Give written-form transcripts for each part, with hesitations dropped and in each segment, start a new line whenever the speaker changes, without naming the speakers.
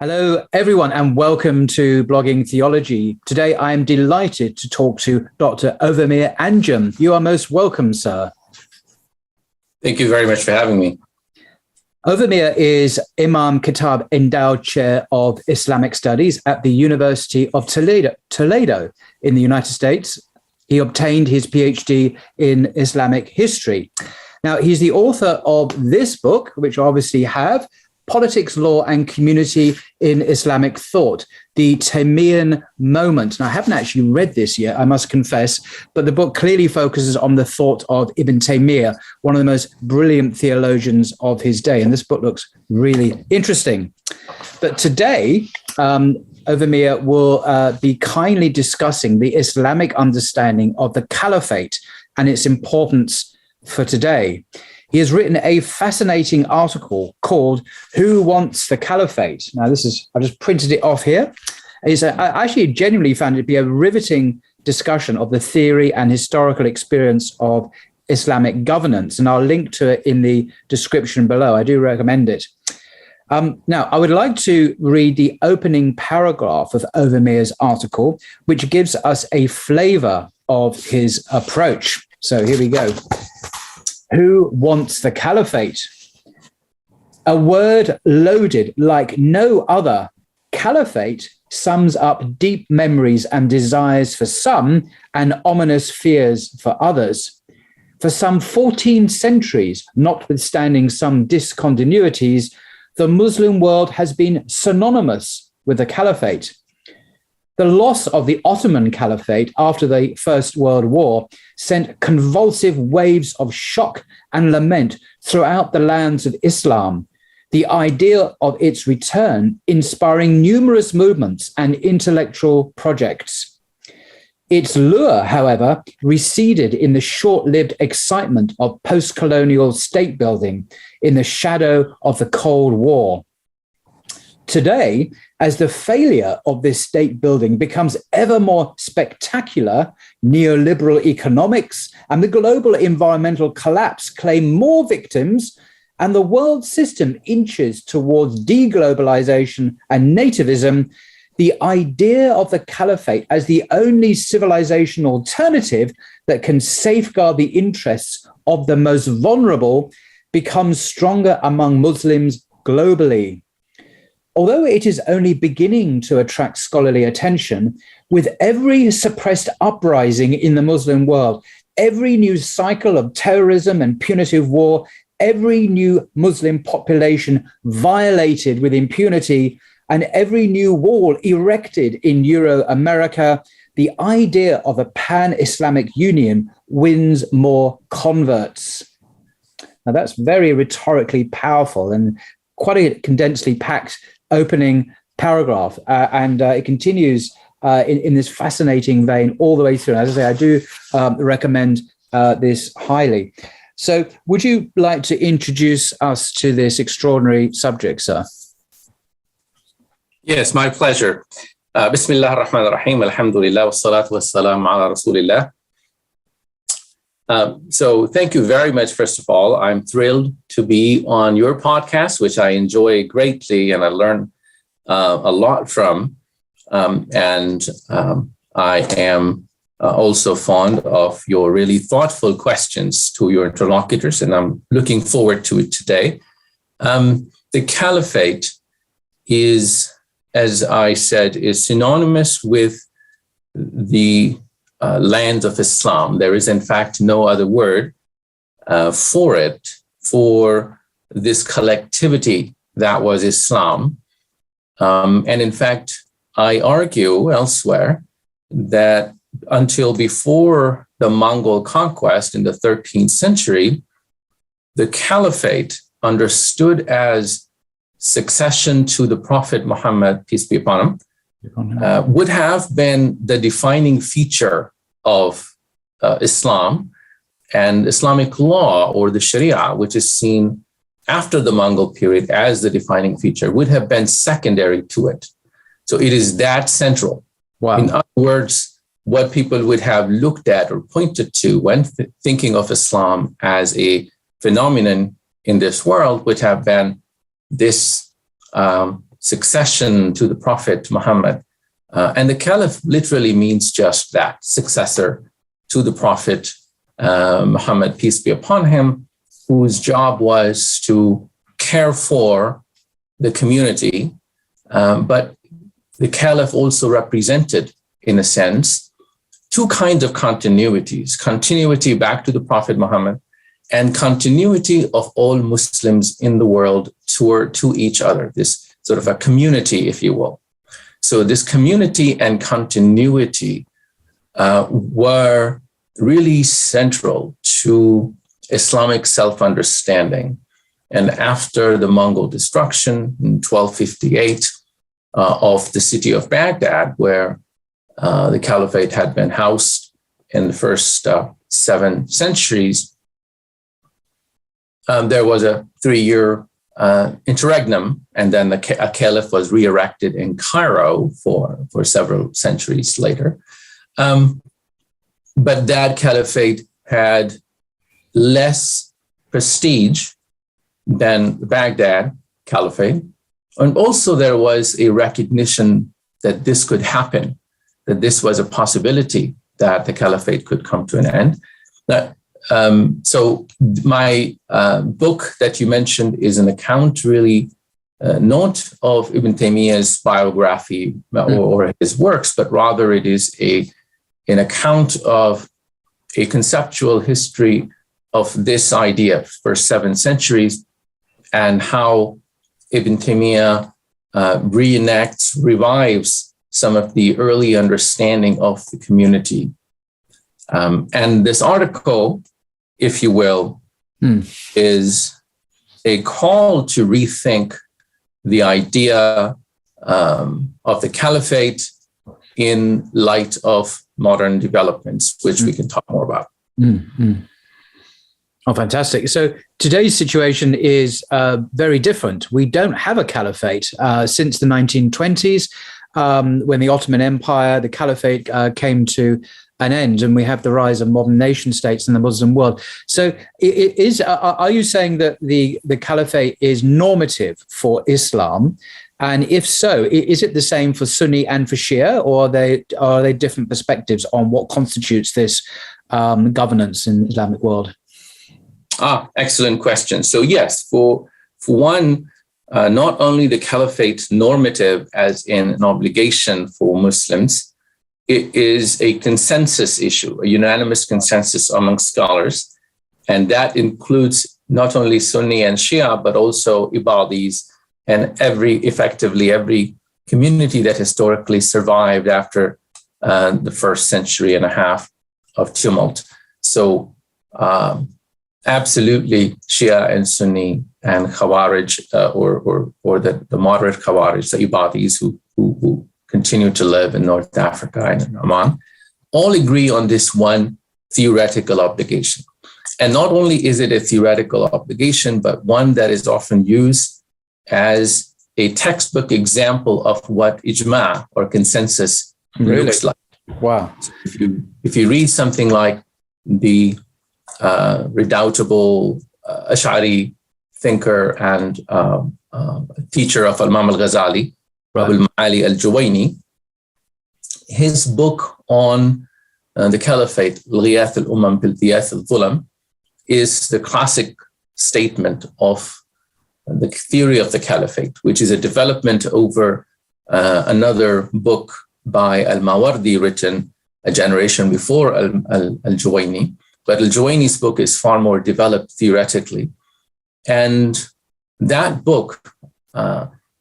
Hello, everyone, and welcome to Blogging Theology. Today, I am delighted to talk to Dr. Ovamir Anjum. You are most welcome, sir.
Thank you very much for having me.
Ovamir is Imam Kitab Endowed Chair of Islamic Studies at the University of Toledo in the United States. He obtained his PhD in Islamic history. Now, he's the author of this book, which I obviously have, Politics, Law and Community in Islamic Thought, the Taymiyan Moment. And I haven't actually read this yet, I must confess, but the book clearly focuses on the thought of Ibn Taymiyyah, one of the most brilliant theologians of his day. And this book looks really interesting. But today, Ovamir will be kindly discussing the Islamic understanding of the Caliphate and its importance for today. He has written a fascinating article called Who Wants the Caliphate? Now, I just printed it off here. I actually genuinely found it to be a riveting discussion of the theory and historical experience of Islamic governance. And I'll link to it in the description below. I do recommend it. Now, I would like to read the opening paragraph of Ovamir's article, which gives us a flavor of his approach. So here we go. Who wants the caliphate? A word loaded like no other. Caliphate sums up deep memories and desires for some and ominous fears for others. For some 14 centuries, notwithstanding some discontinuities, the Muslim world has been synonymous with the caliphate. The loss of the Ottoman Caliphate after the First World War sent convulsive waves of shock and lament throughout the lands of Islam, the idea of its return inspiring numerous movements and intellectual projects. Its lure, however, receded in the short-lived excitement of post-colonial state building in the shadow of the Cold War. Today, as the failure of this state building becomes ever more spectacular, neoliberal economics and the global environmental collapse claim more victims, and the world system inches towards deglobalization and nativism, the idea of the caliphate as the only civilization alternative that can safeguard the interests of the most vulnerable becomes stronger among Muslims globally. Although it is only beginning to attract scholarly attention, with every suppressed uprising in the Muslim world, every new cycle of terrorism and punitive war, every new Muslim population violated with impunity, and every new wall erected in Euro-America, the idea of a pan-Islamic union wins more converts. Now, that's very rhetorically powerful and quite a condensely packed opening paragraph, and it continues in this fascinating vein all the way through. As I say, I do recommend this highly. So would you like to introduce us to this extraordinary subject, sir?
Yes, my pleasure. Bismillah ar-Rahman ar-Rahim, alhamdulillah, wassalatu wassalamu ala rasulillah. So thank you very much, first of all. I'm thrilled to be on your podcast, which I enjoy greatly and I learn a lot from. And I am also fond of your really thoughtful questions to your interlocutors, and I'm looking forward to it today. The Caliphate is, as I said, is synonymous with the land of Islam. There is, in fact, no other word for it, for this collectivity that was Islam. And in fact, I argue elsewhere that until before the Mongol conquest in the 13th century, the Caliphate, understood as succession to the Prophet Muhammad, peace be upon him, would have been the defining feature of Islam, and Islamic law, or the Sharia, which is seen after the Mongol period as the defining feature, would have been secondary to it. So it is that central. Wow. In other words, what people would have looked at or pointed to when thinking of Islam as a phenomenon in this world would have been this succession to the Prophet Muhammad. And the caliph literally means just that, successor to the Prophet Muhammad, peace be upon him, whose job was to care for the community. But the caliph also represented, in a sense, two kinds of continuities: continuity back to the Prophet Muhammad and continuity of all Muslims in the world to each other, this sort of a community, if you will. So this community and continuity were really central to Islamic self-understanding. And after the Mongol destruction in 1258 of the city of Baghdad, where the Caliphate had been housed in the first 7 centuries, there was a 3-year interregnum, and then a caliph was re-erected in Cairo for several centuries later. But that caliphate had less prestige than the Baghdad Caliphate. And also there was a recognition that this could happen, that this was a possibility that the Caliphate could come to an end. So my book that you mentioned is an account really not of Ibn Taymiyyah's biography or his works, but rather it is an account of a conceptual history of this idea for 7 centuries and how Ibn Taymiyyah revives some of the early understanding of the community. And this article, if you will, is a call to rethink the idea of the caliphate in light of modern developments, which we can talk more about.
Oh, fantastic. So today's situation is very different. We don't have a caliphate since the 1920s, when the Ottoman Empire, the caliphate came to an end, and we have the rise of modern nation states in the Muslim world. So are you saying that the caliphate is normative for Islam? And if so, is it the same for Sunni and for Shia, or are they different perspectives on what constitutes this governance in the Islamic world?
Excellent question. So yes, for one, not only the caliphate normative as in an obligation for Muslims, it is a consensus issue, a unanimous consensus among scholars. And that includes not only Sunni and Shia, but also Ibadis and effectively every community that historically survived after the first century and a half of tumult. So absolutely Shia and Sunni and Khawarij, or the moderate Khawarij, the Ibadis who continue to live in North Africa and in Oman, all agree on this one theoretical obligation. And not only is it a theoretical obligation, but one that is often used as a textbook example of what ijma or consensus looks like.
Wow.
So if you read something like the redoubtable Ash'ari thinker and teacher of Imam al-Ghazali, Abu al-Ma'ali al-Juwayni, his book on the Caliphate, Ghiyath al-Umam bil Ghiyath al-Dhulam, is the classic statement of the theory of the Caliphate, which is a development over another book by al-Mawardi written a generation before al-Juwayni. But al-Juwayni's book is far more developed theoretically. And that book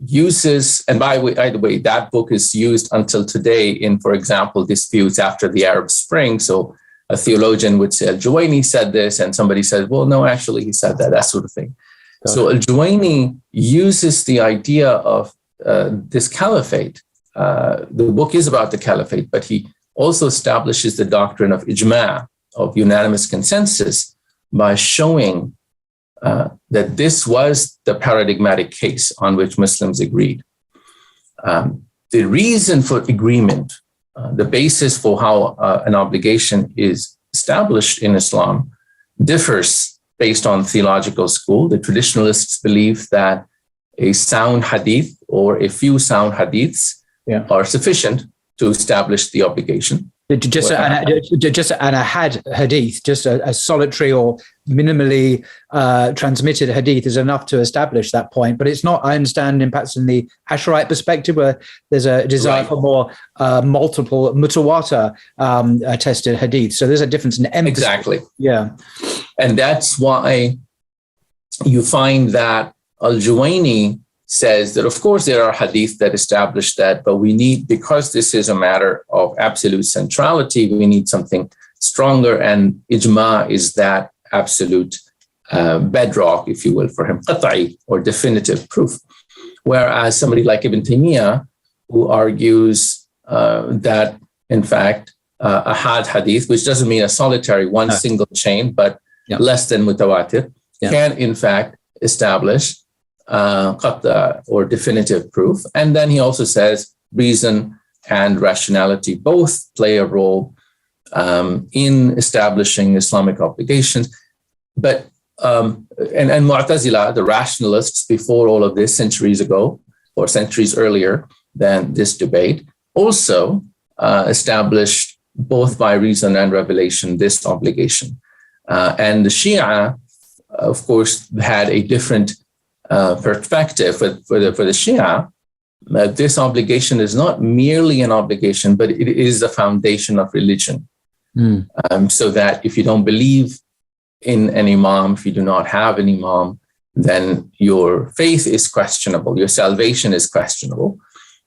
uses, and by the way, that book is used until today in, for example, disputes after the Arab Spring. So a theologian would say al-Juwayni said this, and somebody says, well, no, actually he said that sort of thing. So al-Juwayni uses the idea of this caliphate. The book is about the caliphate, but he also establishes the doctrine of ijma, of unanimous consensus, by showing that this was the paradigmatic case on which Muslims agreed. The reason for agreement, the basis for how an obligation is established in Islam, differs based on theological school. The traditionalists believe that a sound hadith or a few sound hadiths are sufficient to establish the obligation.
Just an ahad hadith, just a solitary or minimally transmitted hadith is enough to establish that point. But it's not, I understand, impacts in the Asharite perspective, where there's a desire for more multiple mutawatir tested hadith. So there's a difference in emphasis. Exactly. Yeah.
And that's why you find that Al-Juwayni says that, of course, there are hadith that establish that, but we need, because this is a matter of absolute centrality, we need something stronger, and ijma is that absolute bedrock, if you will, for him, qat'i, or definitive proof. Whereas somebody like Ibn Taymiyyah, who argues that, in fact, ahad hadith, which doesn't mean a solitary single chain, but less than mutawatir, can, in fact, establish qat'a, or definitive proof. And then he also says reason and rationality both play a role in establishing Islamic obligations. But and Mu'tazila, the rationalists before all of this, centuries ago or centuries earlier than this debate, also established both by reason and revelation this obligation. And the Shia, of course, had a different perspective. For the Shia, this obligation is not merely an obligation, but it is the foundation of religion. So that if you don't believe in an imam, if you do not have an imam, then your faith is questionable, your salvation is questionable.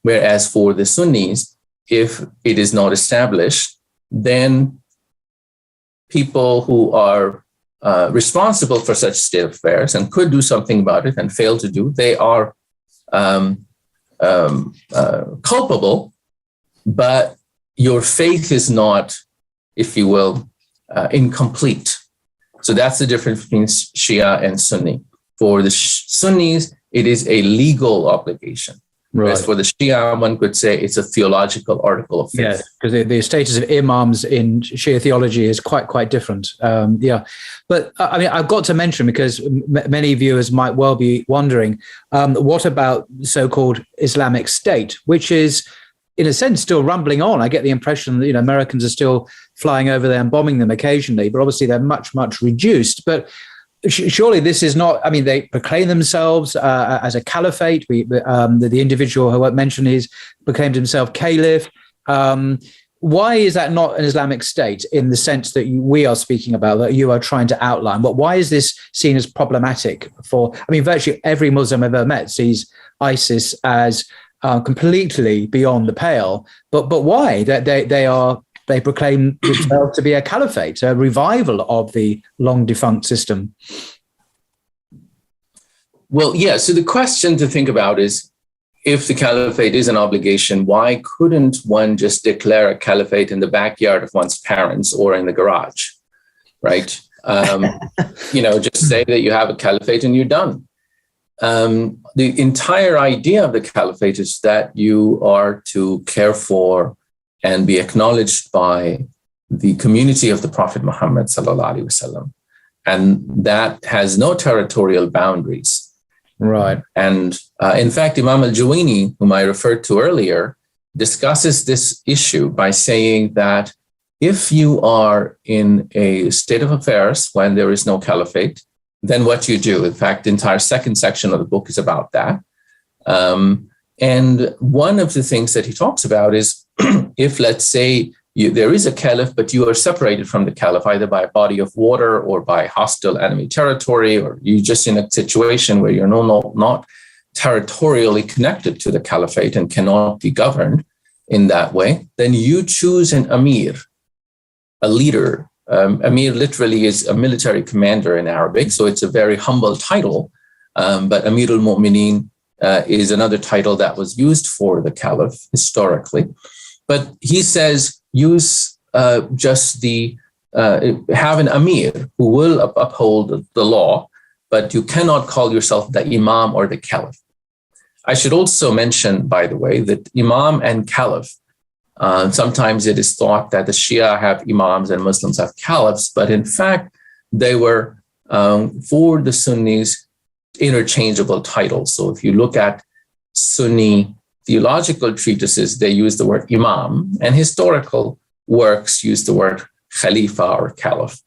Whereas for the Sunnis, if it is not established, then people who are responsible for such state of affairs and could do something about it and fail to do, they are culpable, but your faith is not, if you will, incomplete. So that's the difference between Shia and Sunni. For the Sunnis, it is a legal obligation. Right. Whereas for the Shia, one could say it's a theological article of faith.
Yeah, because the status of imams in Shia theology is quite different. But I mean, I've got to mention, because many viewers might well be wondering, what about the so-called Islamic State, which is, in a sense, still rumbling on. I get the impression that, Americans are still flying over there and bombing them occasionally, but obviously they're much reduced. But surely this is not, I mean, they proclaim themselves as a caliphate. The individual who I mentioned, he's proclaimed himself caliph. Why is that not an Islamic state in the sense that we are speaking about, that you are trying to outline? But why is this seen as problematic virtually every Muslim I've ever met sees ISIS as completely beyond the pale. But why? They proclaim themselves to be a caliphate, a revival of the long defunct system.
Well, yeah. So the question to think about is, if the caliphate is an obligation, why couldn't one just declare a caliphate in the backyard of one's parents or in the garage, right? Just say that you have a caliphate and you're done. The entire idea of the caliphate is that you are to care for and be acknowledged by the community of the Prophet Muhammad sallallahu alaihi wasallam, and that has no territorial boundaries.
Right.
And in fact, Imam al-Juwayni, whom I referred to earlier, discusses this issue by saying that if you are in a state of affairs when there is no caliphate, then what you do. In fact, the entire second section of the book is about that. And one of the things that he talks about is if, let's say, there is a caliph, but you are separated from the caliph either by a body of water or by hostile enemy territory, or you're just in a situation where you're not territorially connected to the caliphate and cannot be governed in that way, then you choose an amir, a leader. Amir literally is a military commander in Arabic, so it's a very humble title. But Amir al-Mu'mineen is another title that was used for the caliph historically. But he says, use have an amir who will uphold the law, but you cannot call yourself the imam or the caliph. I should also mention, by the way, that imam and caliph, sometimes it is thought that the Shia have imams and Muslims have caliphs, but in fact, they were for the Sunnis interchangeable titles. So if you look at Sunni theological treatises, they use the word imam, and historical works use the word khalifa or caliph.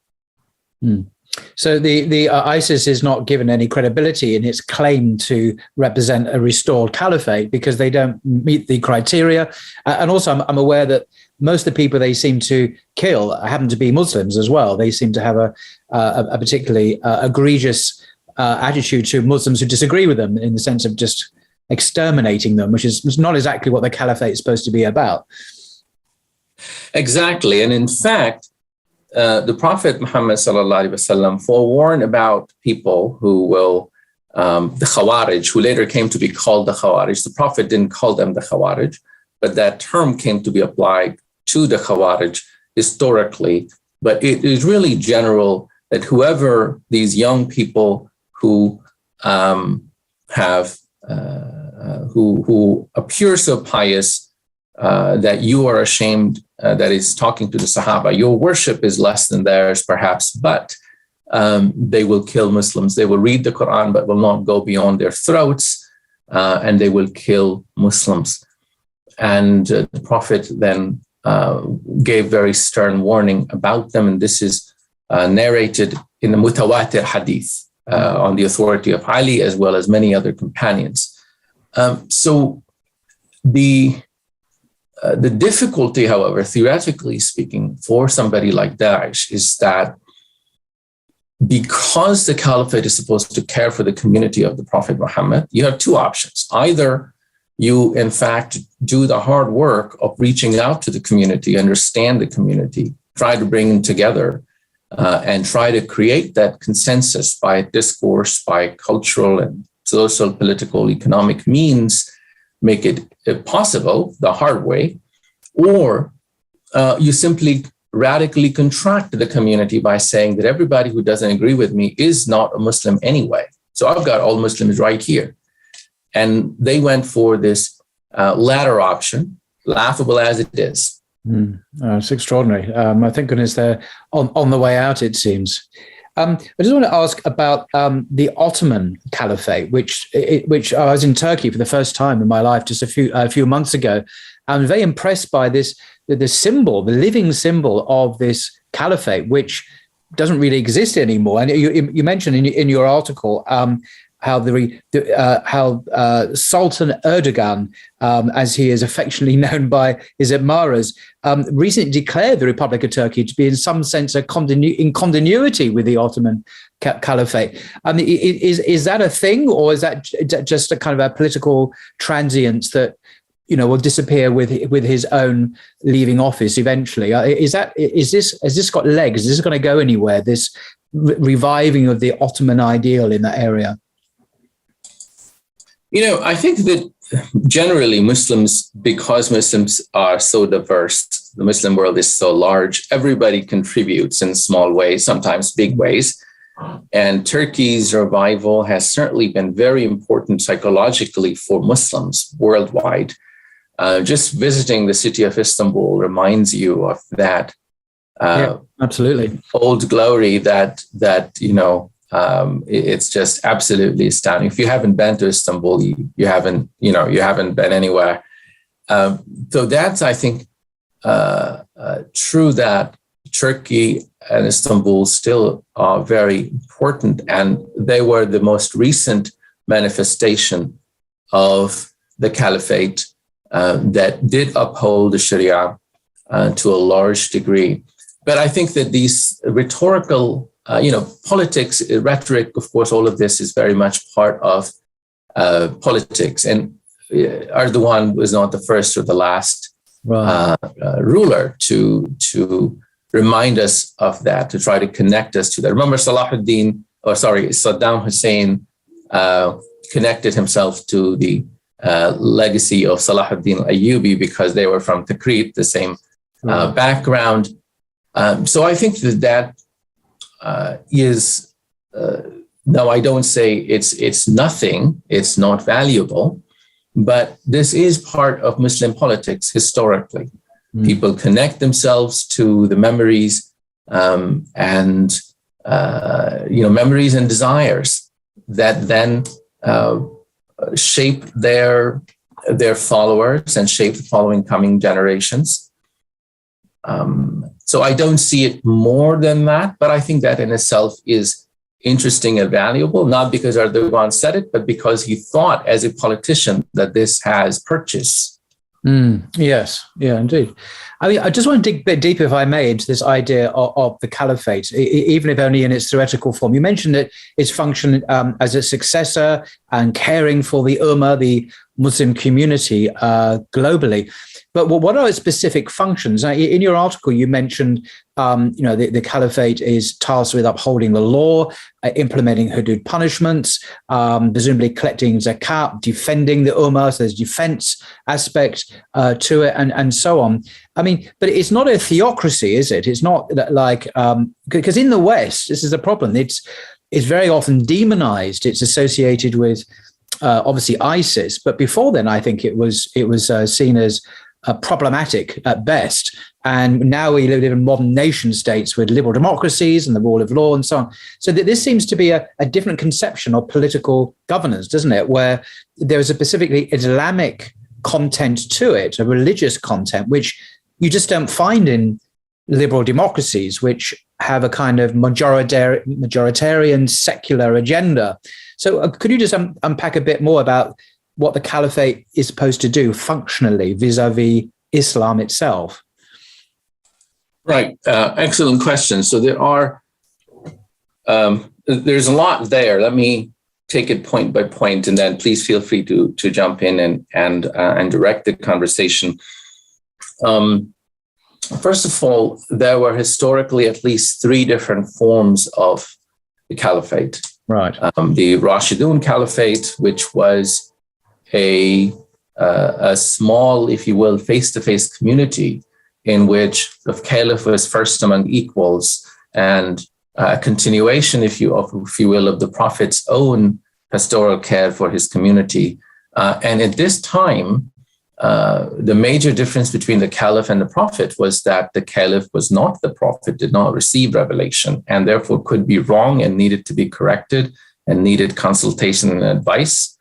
So the ISIS is not given any credibility in its claim to represent a restored caliphate because they don't meet the criteria. And also, I'm aware that most of the people they seem to kill happen to be Muslims as well. They seem to have a particularly egregious attitude to Muslims who disagree with them, in the sense of just exterminating them, which is not exactly what the caliphate is supposed to be about.
Exactly. And in fact, the Prophet Muhammad sallallahu alaihi wasallam forewarned about people who will, the Khawarij, who later came to be called the Khawarij. The Prophet didn't call them the Khawarij, but that term came to be applied to the Khawarij historically. But it is really general that whoever these young people who who appear so pious that you are ashamed, that is talking to the Sahaba, your worship is less than theirs, perhaps, but they will kill Muslims. They will read the Quran, but will not go beyond their throats, and they will kill Muslims. And the Prophet then gave very stern warning about them, and this is narrated in the Mutawatir Hadith on the authority of Ali, as well as many other companions. So the difficulty, however, theoretically speaking, for somebody like Daesh is that because the caliphate is supposed to care for the community of the Prophet Muhammad, you have two options. Either you, in fact, do the hard work of reaching out to the community, understand the community, try to bring them together, and try to create that consensus by discourse, by cultural and social, political, economic means, make it possible the hard way, or you simply radically contract the community by saying that everybody who doesn't agree with me is not a Muslim anyway. So I've got all Muslims right here. And they went for this latter option, laughable as it is.
It's extraordinary. Thank goodness they're on the way out, it seems. I just want to ask about the Ottoman Caliphate, which I was in Turkey for the first time in my life just a few months ago. I'm very impressed by the symbol, the living symbol of this caliphate, which doesn't really exist anymore. And you mentioned in your article how Sultan Erdogan, as he is affectionately known by his admirers, recently declared the Republic of Turkey to be in some sense in continuity with the Ottoman Caliphate. Is that a thing, or is that just a kind of a political transience that will disappear with his own leaving office eventually? Has this got legs? Is this going to go anywhere? This reviving of the Ottoman ideal in that area?
I think that generally Muslims, because Muslims are so diverse, the Muslim world is so large, everybody contributes in small ways, sometimes big ways. And Turkey's revival has certainly been very important psychologically for Muslims worldwide. Just visiting the city of Istanbul reminds you of that.
Absolutely.
Old glory that it's just absolutely astounding. If you haven't been to Istanbul, you haven't been anywhere. So that's, I think, true that Turkey and Istanbul still are very important, and they were the most recent manifestation of the caliphate that did uphold the Sharia to a large degree. But I think that these rhetorical politics, rhetoric, of course, all of this is very much part of politics. And Erdogan was not the first or the last ruler to remind us of that, to try to connect us to that. Remember, Saddam Hussein connected himself to the legacy of Salahuddin Ayyubi because they were from Tikrit, the same background. So I think that is, no, I don't say it's nothing, it's not valuable, but this is part of Muslim politics historically. People connect themselves to the memories and memories and desires that then shape their followers and shape the following coming generations. So I don't see it more than that, but I think that in itself is interesting and valuable, not because Erdogan said it, but because he thought as a politician that this has purchase.
Yes, yeah, indeed. I mean, I just want to dig a bit deeper, if I may, into this idea of the caliphate, even if only in its theoretical form. You mentioned that its function as a successor and caring for the Ummah, the Muslim community globally. But what are its specific functions? In your article, you mentioned, the caliphate is tasked with upholding the law, implementing hudud punishments, presumably collecting zakat, defending the ummah. So there's defense aspect to it, and so on. I mean, but it's not a theocracy, is it? It's not like, because in the West, this is a problem. It's very often demonized. It's associated with obviously ISIS, but before then, I think it was seen as problematic at best. And now we live in modern nation states with liberal democracies and the rule of law and so on. So this seems to be a different conception of political governance, doesn't it? Where there is a specifically Islamic content to it, a religious content, which you just don't find in liberal democracies, which have a kind of majoritarian secular agenda. So could you just unpack a bit more about what the caliphate is supposed to do functionally vis-a-vis Islam itself?
Right. Excellent question. So there's a lot there. Let me take it point by point, and then please feel free to jump in and direct the conversation. First of all, there were historically at least three different forms of the caliphate.
Right.
The Rashidun Caliphate, which was a small, if you will, face-to-face community in which the caliph was first among equals, and a continuation, if you will, of the Prophet's own pastoral care for his community. And at this time, the major difference between the caliph and the Prophet was that the caliph was not the Prophet, did not receive revelation, and therefore could be wrong and needed to be corrected and needed consultation and advice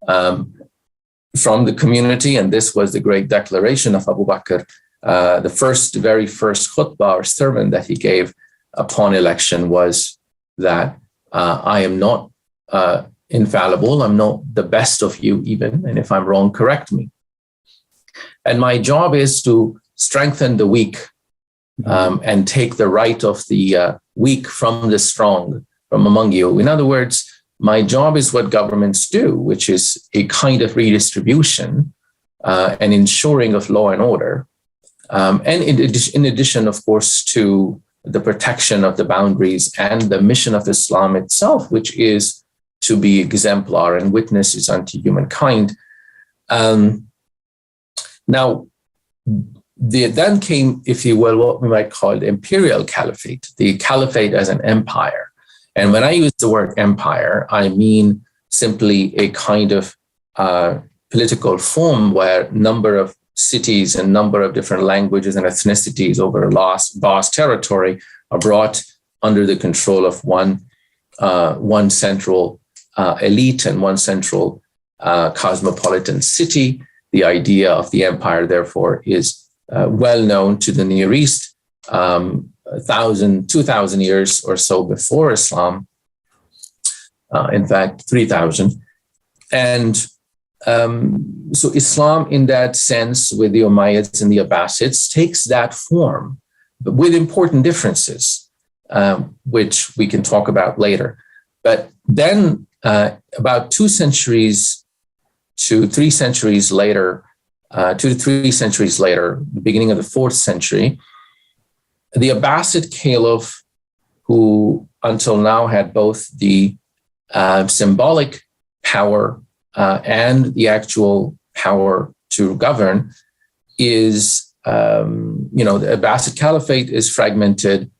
from the community. And this was the great declaration of Abu Bakr, the very first khutbah or sermon that he gave upon election was that I am not infallible, I'm not the best of you even, and if I'm wrong, correct me. And my job is to strengthen the weak and take the right of the weak from the strong from among you. In other words, my job is what governments do, which is a kind of redistribution and ensuring of law and order. And in addition, of course, to the protection of the boundaries and the mission of Islam itself, which is to be exemplar and witnesses unto humankind. Now, then came, if you will, what we might call the imperial caliphate, the caliphate as an empire. And when I use the word empire, I mean simply a kind of political form where a number of cities and number of different languages and ethnicities over a vast territory are brought under the control of one central elite and one central cosmopolitan city. The idea of the empire, therefore, is well known to the Near East, 2,000 years or so before Islam. In fact, 3,000. And so Islam, in that sense, with the Umayyads and the Abbasids, takes that form, but with important differences, which we can talk about later. But then about 2 centuries to 3 centuries later, 2 to 3 centuries later, the beginning of the 4th century, the Abbasid caliph, who until now had both the symbolic power and the actual power to govern, is, the Abbasid Caliphate is fragmented.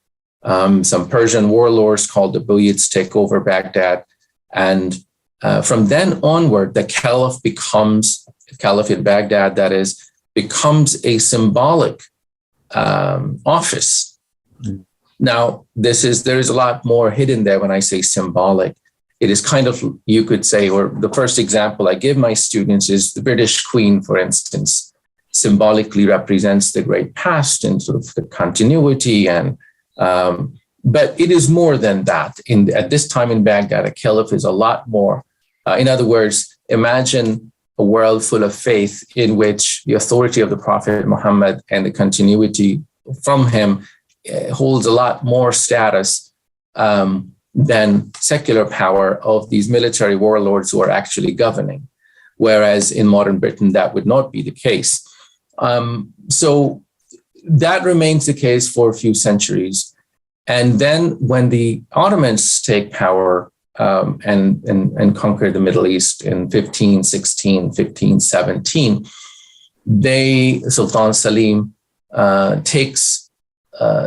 Some Persian warlords called the Buyids take over Baghdad. And from then onward, the caliph in Baghdad, that is, becomes a symbolic office. Now, there is a lot more hidden there when I say symbolic. it is kind of, you could say, or the first example I give my students is the British Queen, for instance, symbolically represents the great past and sort of the continuity. And but it is more than that. At this time in Baghdad, a caliph is a lot more. In other words, imagine a world full of faith in which the authority of the Prophet Muhammad and the continuity from him holds a lot more status than secular power of these military warlords who are actually governing. Whereas in modern Britain, that would not be the case. So that remains the case for a few centuries. And then when the Ottomans take power and conquer the Middle East in 1516, 1517, Sultan Salim takes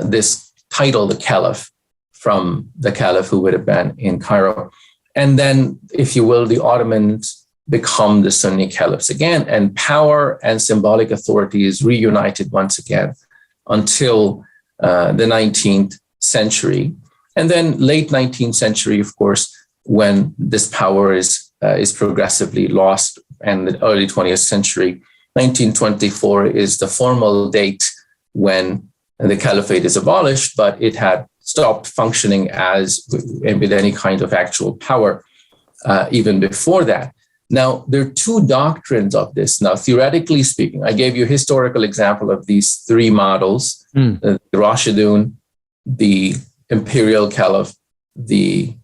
this title, the Caliph, from the Caliph who would have been in Cairo. And then, if you will, the Ottomans become the Sunni caliphs again, and power and symbolic authority is reunited once again until the 19th century. And then late 19th century, of course, when this power is progressively lost, and the early 20th century, 1924 is the formal date when the caliphate is abolished, but it had stopped functioning with any kind of actual power even before that. Now, there are two doctrines of this. Now, theoretically speaking, I gave you a historical example of these three models, the Rashidun, the imperial caliph, the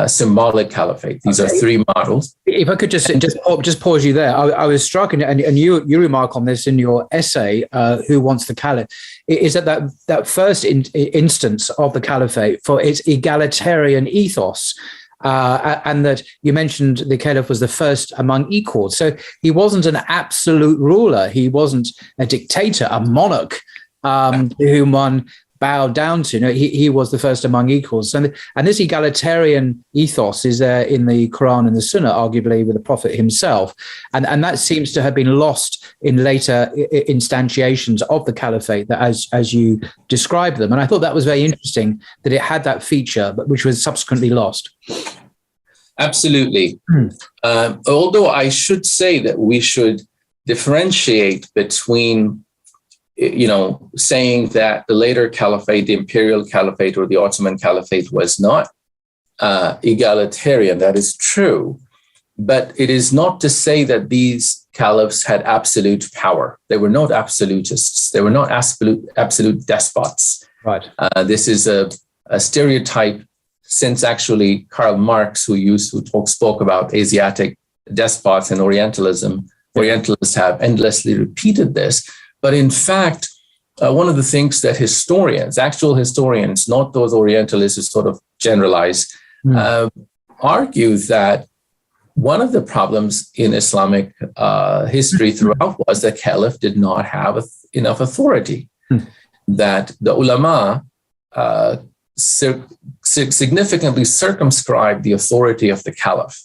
symbolic caliphate. These are three models.
If I could just pause you there. I was struck, and you remark on this in your essay, Who Wants the Caliph, is that first instance of the caliphate for its egalitarian ethos, and that you mentioned the caliph was the first among equals. So he wasn't an absolute ruler. He wasn't a dictator, a monarch to whom one bowed down to. No, he was the first among equals. And this egalitarian ethos is there in the Quran and the Sunnah, arguably with the Prophet himself. And that seems to have been lost in later instantiations of the caliphate, that as you describe them. And I thought that was very interesting, that it had that feature, but which was subsequently lost.
Absolutely. Although I should say that we should differentiate between saying that the later caliphate, the imperial caliphate or the Ottoman caliphate, was not egalitarian. That is true. But it is not to say that these caliphs had absolute power. They were not absolutists. They were not absolute despots.
Right.
This is a stereotype, since actually Karl Marx, who spoke about Asiatic despots and Orientalism, Orientalists have endlessly repeated this. But in fact, one of the things that actual historians, not those Orientalists who sort of generalize, argue that one of the problems in Islamic history throughout was that caliph did not have enough authority, that the ulama significantly circumscribed the authority of the caliph.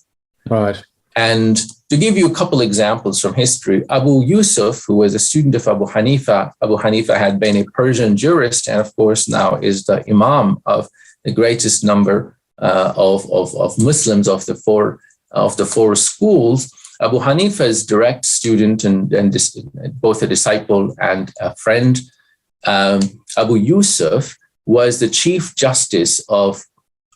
Right.
And to give you a couple examples from history, Abu Yusuf, who was a student of Abu Hanifa had been a Persian jurist, and of course now is the imam of the greatest number of Muslims of the four schools. Abu Hanifa's direct student and both a disciple and a friend, Abu Yusuf, was the chief justice or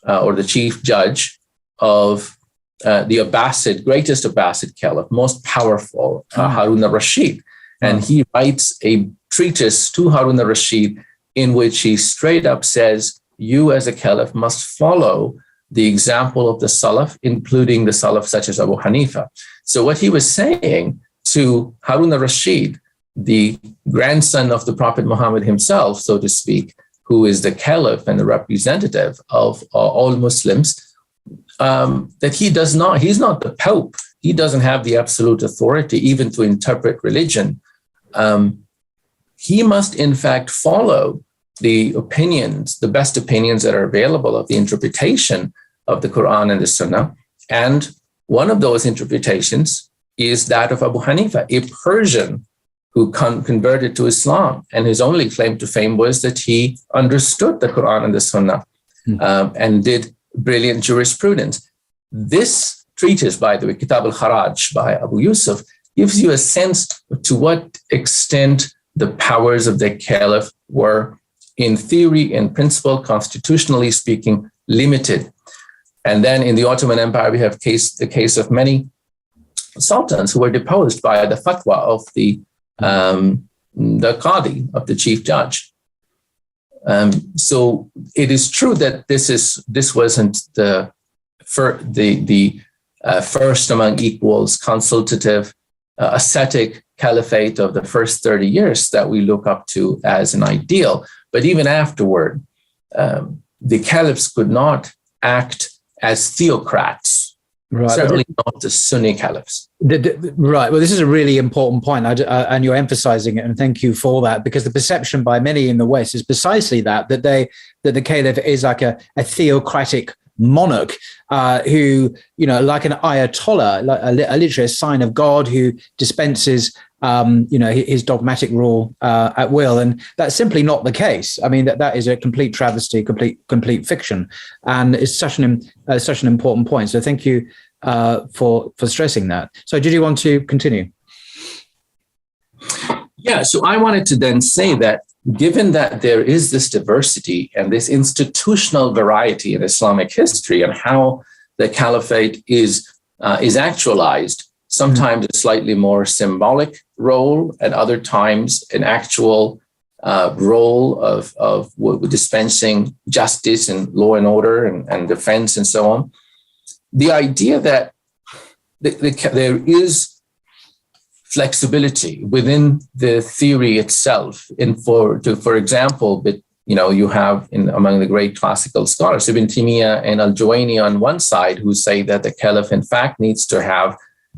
the chief judge of the greatest Abbasid caliph, most powerful, Harun al-Rashid. And he writes a treatise to Harun al-Rashid in which he straight up says, you as a caliph must follow the example of the Salaf, including the Salaf such as Abu Hanifa. So what he was saying to Harun al-Rashid, the grandson of the Prophet Muhammad himself, so to speak, who is the caliph and the representative of all Muslims, that he's not the Pope. He doesn't have the absolute authority even to interpret religion. He must, in fact, follow the best opinions that are available of the interpretation of the Quran and the Sunnah. And one of those interpretations is that of Abu Hanifa, a Persian who converted to Islam. And his only claim to fame was that he understood the Quran and the Sunnah and did brilliant jurisprudence. this treatise, by the way, Kitab al-Kharaj by Abu Yusuf, gives you a sense to what extent the powers of the caliph were, in theory, in principle, constitutionally speaking, limited. And then in the Ottoman Empire, we have the case of many sultans who were deposed by the fatwa of the qadi, of the chief judge. So it is true that this wasn't the first among equals, consultative, ascetic caliphate of the first 30 years that we look up to as an ideal. But even afterward, the caliphs could not act as theocrats, right. Certainly not the Sunni caliphs.
Right. Well, this is a really important point, and you're emphasizing it, and thank you for that, because the perception by many in the West is precisely that the caliph is like a theocratic monarch who, like an ayatollah, like literally a sign of God who dispenses, his dogmatic rule at will. And that's simply not the case. I mean, that is a complete travesty, complete fiction. And it's such an important point. So thank you for stressing that. So did you want to continue?
Yeah, so I wanted to then say that given that there is this diversity and this institutional variety in Islamic history and how the caliphate is actualized, sometimes a slightly more symbolic role, at other times an actual role of dispensing justice and law and order and defense and so on. The idea that there is flexibility within the theory itself. For example, you have among the great classical scholars, Ibn Taymiyyah and Al-Juwayni on one side, who say that the caliph, in fact, needs to have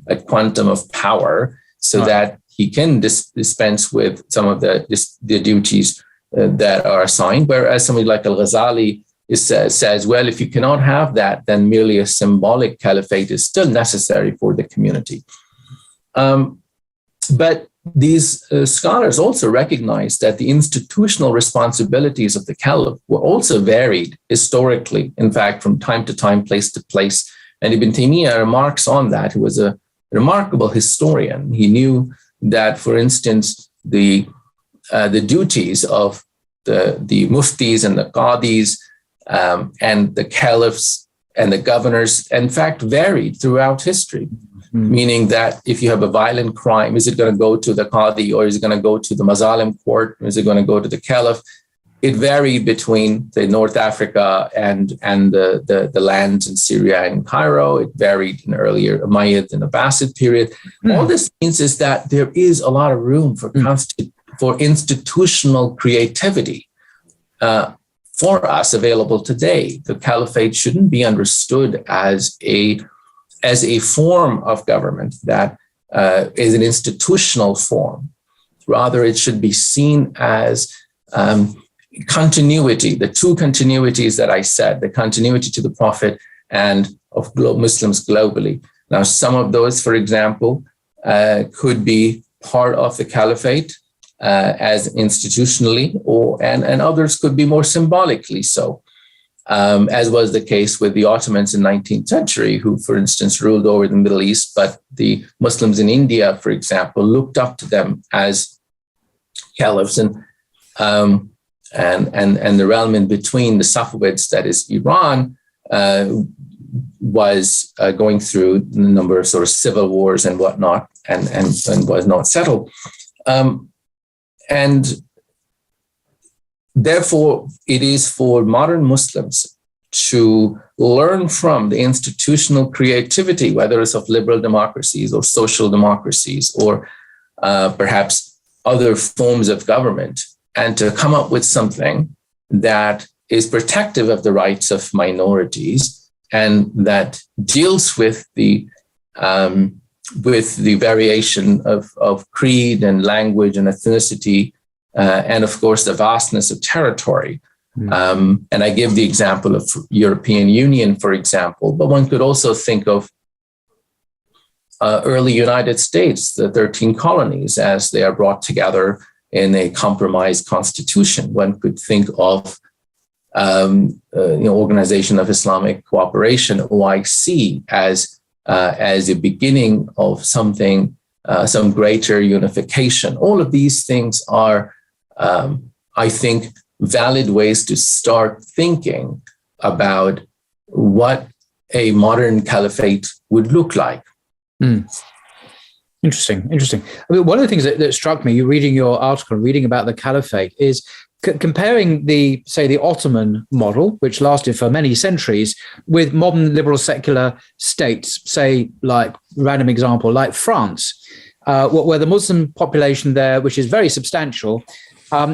a quantum of power so that he can dispense with some of the duties that are assigned. Whereas somebody like Al-Ghazali says, well, if you cannot have that, then merely a symbolic caliphate is still necessary for the community. But these scholars also recognize that the institutional responsibilities of the caliph were also varied historically, in fact, from time to time, place to place. And Ibn Taymiyyah remarks on that. He was a remarkable historian. He knew that, for instance, the duties of the muftis and the qadis and the caliphs and the governors, in fact, varied throughout history. Meaning that if you have a violent crime, is it going to go to the qadi, or is it going to go to the mazalim court, or is it going to go to the caliph? It varied between, say, North Africa and the lands in Syria and Cairo. It varied in earlier Umayyad and Abbasid period. All this means is that there is a lot of room for institutional creativity for us available today. The caliphate shouldn't be understood as a form of government that is an institutional form. Rather, it should be seen as continuity, the two continuities that I said, the continuity to the Prophet and of Muslims globally. Now, some of those, for example, could be part of the caliphate as institutionally, and others could be more symbolically so. As was the case with the Ottomans in the 19th century, who, for instance, ruled over the Middle East, but the Muslims in India, for example, looked up to them as caliphs, and the realm in between, the Safavids, that is Iran, was going through a number of sort of civil wars and whatnot, and was not settled. And therefore, it is for modern Muslims to learn from the institutional creativity, whether it's of liberal democracies or social democracies or perhaps other forms of government, and to come up with something that is protective of the rights of minorities and that deals with the variation of creed and language and ethnicity, and of course, the vastness of territory. And I give the example of European Union, for example, but one could also think of early United States, the 13 colonies, as they are brought together in a compromised constitution. One could think of Organization of Islamic Cooperation, OIC, as a beginning of something, some greater unification. All of these things are, I think, valid ways to start thinking about what a modern caliphate would look like.
Interesting. I mean, one of the things that struck me, reading your article, reading about the caliphate, is comparing the Ottoman model, which lasted for many centuries, with modern liberal secular states, say, like, random example, like France, where the Muslim population there, which is very substantial,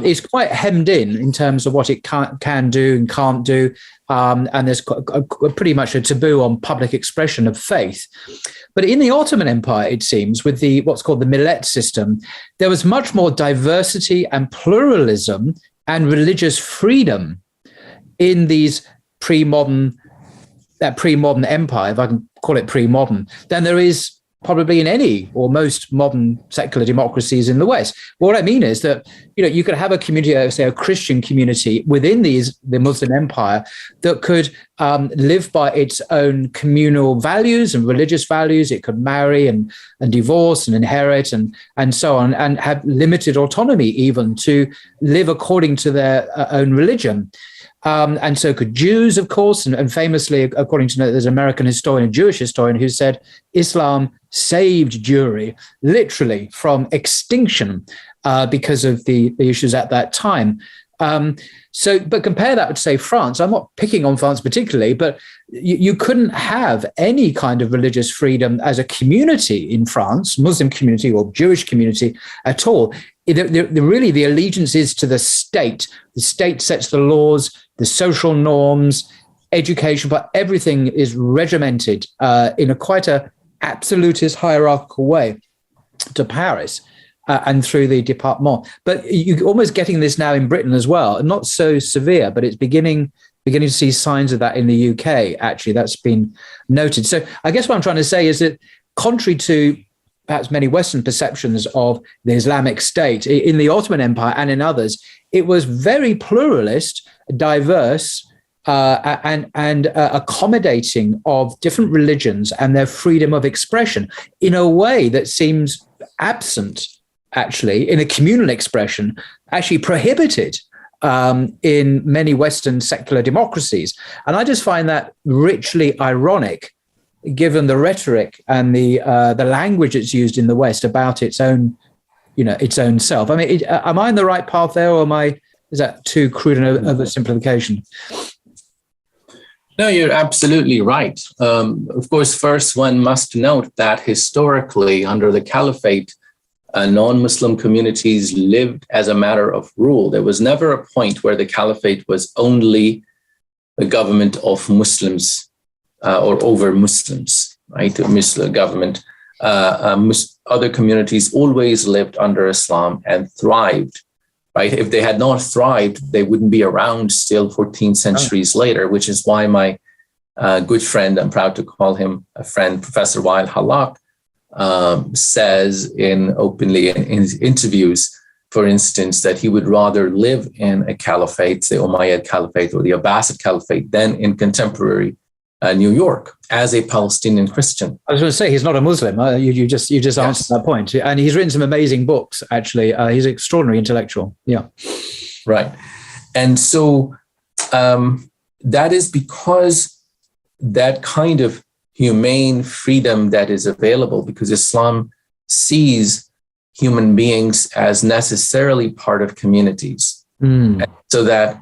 is quite hemmed in terms of what it can do and can't do. And there's pretty much a taboo on public expression of faith. But in the Ottoman Empire, it seems, with what's called the millet system, there was much more diversity and pluralism and religious freedom in these pre-modern empire, if I can call it pre-modern, than there is probably in any or most modern secular democracies in the West. Well, what I mean is that, you could have a community, say a Christian community within the Muslim empire that could live by its own communal values and religious values. It could marry and divorce and inherit and so on, and have limited autonomy even to live according to their own religion. And so could Jews, of course, and famously, according to there's an American historian, a Jewish historian, who said Islam saved Jewry literally from extinction because of the issues at that time. But compare that with, say, France. I'm not picking on France particularly, but you couldn't have any kind of religious freedom as a community in France, Muslim community or Jewish community at all. Really, the allegiance is to the state. The state sets the laws, the social norms, education, but everything is regimented in quite a absolutist hierarchical way to Paris and through the département. But you're almost getting this now in Britain as well. Not so severe, but it's beginning to see signs of that in the UK, actually. That's been noted. So I guess what I'm trying to say is that contrary to perhaps many Western perceptions of the Islamic State, in the Ottoman Empire and in others, it was very pluralist, diverse, and accommodating of different religions and their freedom of expression in a way that seems absent, actually, in a communal expression, actually prohibited in many Western secular democracies. And I just find that richly ironic, given the rhetoric and the language that's used in the West about its own self. I mean, am I on the right path there, or is that too crude an oversimplification?
No, you're absolutely right. Of course, first one must note that historically, under the Caliphate, non-Muslim communities lived as a matter of rule. There was never a point where the Caliphate was only the government of Muslims or over Muslims, right? The Muslim government. Other communities always lived under Islam and thrived, right? If they had not thrived, they wouldn't be around still 14 centuries later, which is why my good friend, I'm proud to call him a friend, Professor Wael Halak, says openly in his interviews, for instance, that he would rather live in a caliphate, the Umayyad Caliphate or the Abbasid Caliphate, than in contemporary New York as a Palestinian Christian.
I was going to say he's not a Muslim. You just answered that point, and he's written some amazing books. Actually, he's an extraordinary intellectual. Yeah,
right. And so that is because that kind of humane freedom that is available, because Islam sees human beings as necessarily part of communities, so that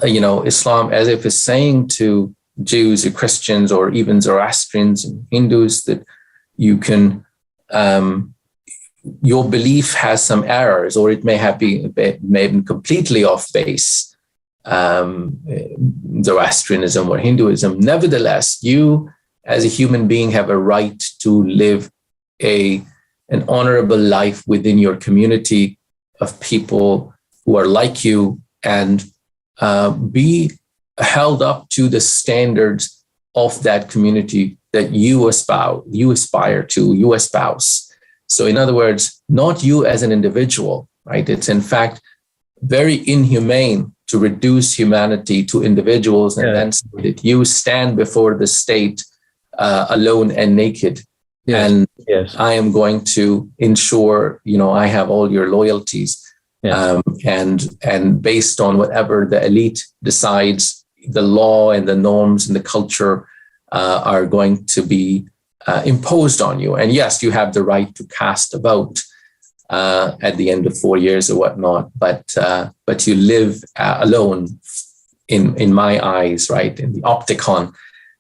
Islam, as if is saying to Jews or Christians or even Zoroastrians and Hindus that you can, your belief has some errors, or it may have been completely off base, Zoroastrianism or Hinduism. Nevertheless, you as a human being have a right to live an honorable life within your community of people who are like you, and be held up to the standards of that community that you aspire to, you espouse. So in other words, not you as an individual, right? It's in fact very inhumane to reduce humanity to individuals and then say that you stand before the state alone and naked.
Yes.
And
yes.
I am going to ensure, I have all your loyalties. Yes. And based on whatever the elite decides, the law and the norms and the culture are going to be imposed on you. And yes, you have the right to cast a vote at the end of 4 years or whatnot, but you live alone in my eyes, right, in the opticon.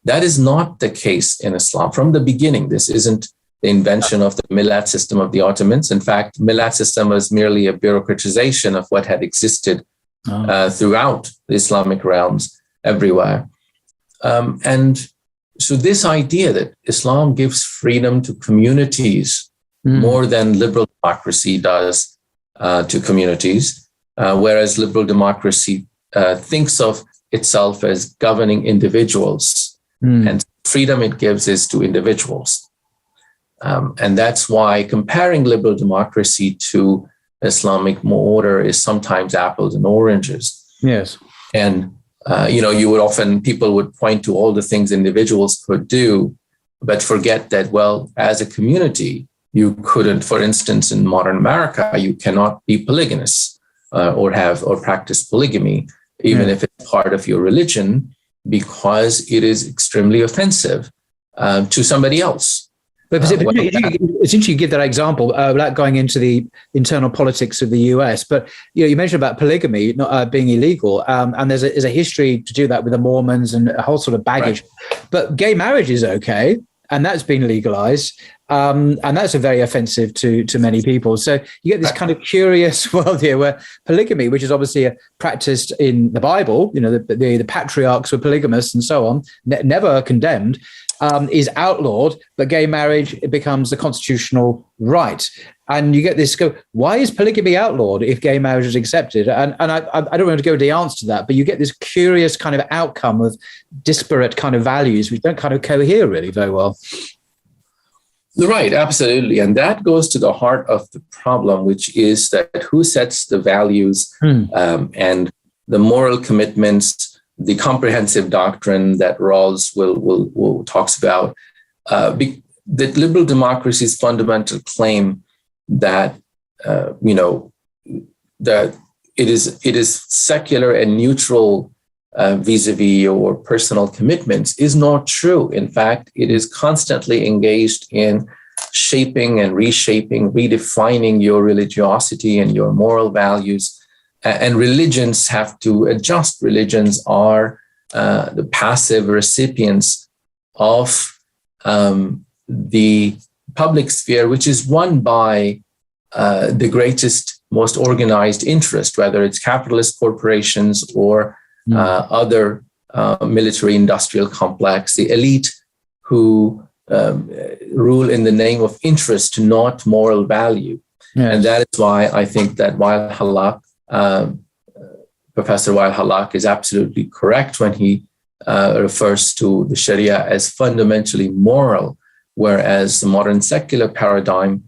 That is not the case in Islam. From the beginning, this isn't the invention of the millat system of the Ottomans. In fact, millat system was merely a bureaucratization of what had existed throughout the Islamic realms everywhere. And so this idea that Islam gives freedom to communities more than liberal democracy does to communities, whereas liberal democracy thinks of itself as governing individuals. And freedom it gives is to individuals. And that's why comparing liberal democracy to Islamic order is sometimes apples and oranges.
Yes.
And, people would point to all the things individuals could do, but forget that, well, as a community, you couldn't, for instance, in modern America, you cannot be polygamous or practice polygamy, even if it's part of your religion, because it is extremely offensive to somebody else.
But it's interesting you give that example without going into the internal politics of the US. But you mentioned about polygamy not being illegal, and there's a history to do that with the Mormons and a whole sort of baggage. Right. But gay marriage is okay, and that's been legalized, and that's very offensive to many people. So you get this kind of curious world here where polygamy, which is obviously practiced in the Bible, the patriarchs were polygamous and so on, never condemned. Is outlawed, but gay marriage becomes the constitutional right. And you get this why is polygamy outlawed if gay marriage is accepted? And I don't want to go into the answer to that, but you get this curious kind of outcome of disparate kind of values which don't kind of cohere really very well.
Right, absolutely. And that goes to the heart of the problem, which is that who sets the values and the moral commitments, the comprehensive doctrine that Rawls will talks about, that liberal democracy's fundamental claim that that it is secular and neutral vis-a-vis your personal commitments is not true. In fact, it is constantly engaged in shaping and reshaping, redefining your religiosity and your moral values. And religions have to adjust. Religions are the passive recipients of the public sphere, which is run by the greatest, most organized interest, whether it's capitalist corporations or other military industrial complex, the elite who rule in the name of interest, not moral value. Yes. And that is why I think that while Halak, Professor Wael Halak is absolutely correct when he refers to the Sharia as fundamentally moral, whereas the modern secular paradigm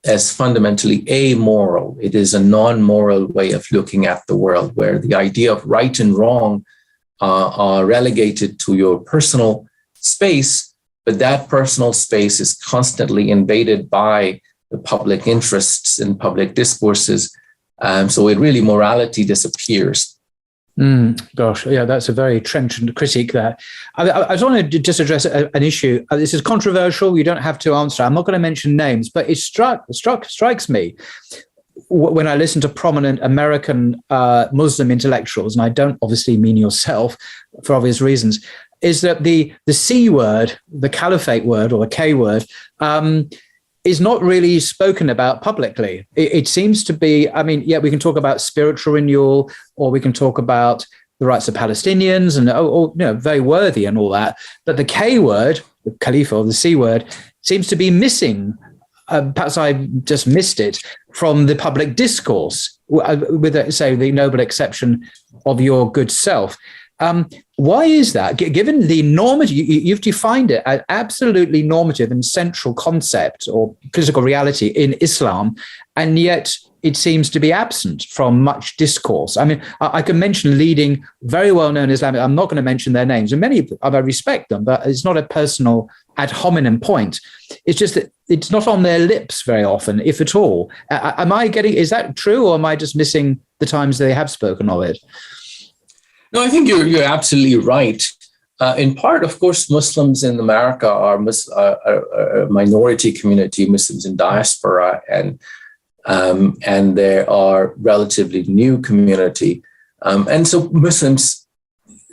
as fundamentally amoral. It is a non-moral way of looking at the world, where the idea of right and wrong are relegated to your personal space, but that personal space is constantly invaded by the public interests and public discourses. So morality disappears.
Gosh, yeah, that's a very trenchant critique there. I just want to just address an issue. This is controversial. You don't have to answer. I'm not going to mention names, but it strikes me when I listen to prominent American Muslim intellectuals, and I don't obviously mean yourself for obvious reasons, is that the C word, the Caliphate word or the K word, is not really spoken about publicly. It seems to be, we can talk about spiritual renewal, or we can talk about the rights of Palestinians and, very worthy and all that. But the K word, the Caliph or the C word, seems to be missing. Perhaps I just missed it from the public discourse, with, say, the noble exception of your good self. Why is that? Given the normative, you've defined it as absolutely normative and central concept or political reality in Islam, and yet it seems to be absent from much discourse. I mean, I can mention leading, very well-known Islamic, I'm not going to mention their names, and many of them, I respect them, but it's not a personal ad hominem point. It's just that it's not on their lips very often, if at all. Is that true, or am I just missing the times they have spoken of it?
No, I think you're absolutely right. In part, of course, Muslims in America are a minority community, Muslims in diaspora, and they are relatively new community. And so Muslims,